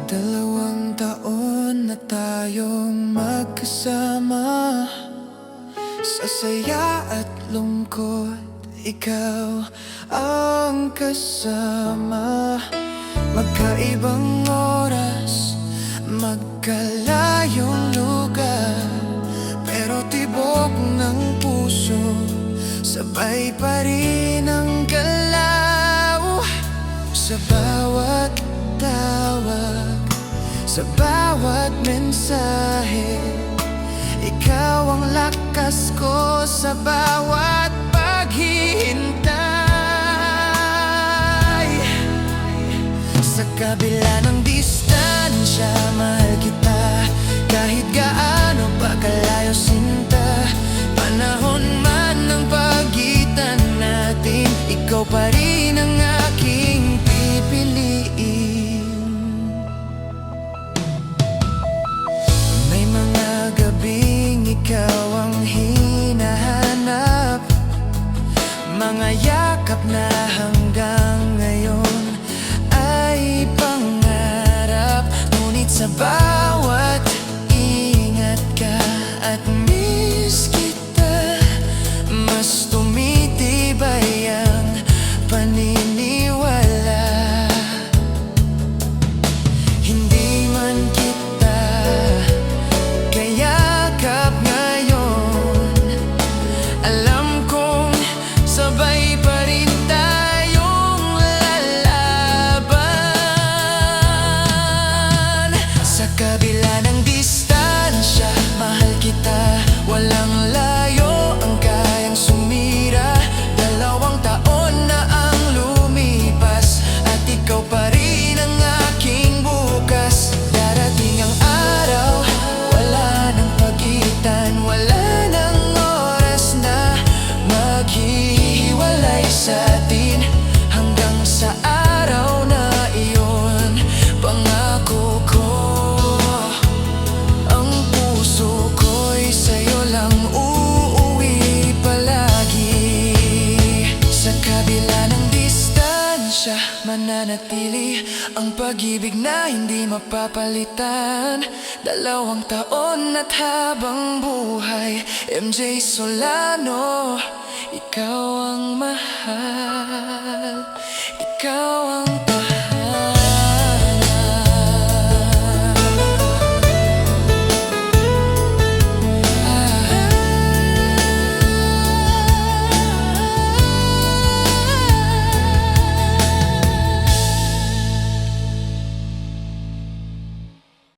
2 taon na tayong magkasama. Sa saya at lungkot, ikaw ang kasama. Magkaibang oras, magkalayong lugar, pero tibok ng puso, sabay pa rin ang galaw. Sa bawat tawag, sa bawat mensahe, ikaw ang lakas ko sa bawat paghihintay. Sa kabila ng distansya, mahal kita kahit gaano pa kalayo sinta. Panahon man ng pagitan natin, ikaw pa rin ang aking pipiliin. May mga gabing ikaw ang hinahanap, mga yakap na hanggang ngayon ay pangarap. Ngunit sa bawat ingat ka at miss kita, mas tumitibay ang paniniwala. Hindi man kita kayakap ngayon, alam kong sabay pa rin tayong lalaban. Sa kabila ng distansya, mahal kita, walang layo ang kayang sumira. 2 taon na ang lumipas at ikaw pa rin ang aking bukas. Darating ang araw, wala nang pagitan, wala nang oras na maghihiwalay sa atin. Hanggang sa araw na iyon, pangako ko, ang puso ko'y sa'yo lang uuwi palagi. Sa kabila ng distansya, mananatili ang pag-ibig na hindi mapapalitan. 2 taon at habang buhay, MJ Solano, ikaw ang mahal, ikaw ang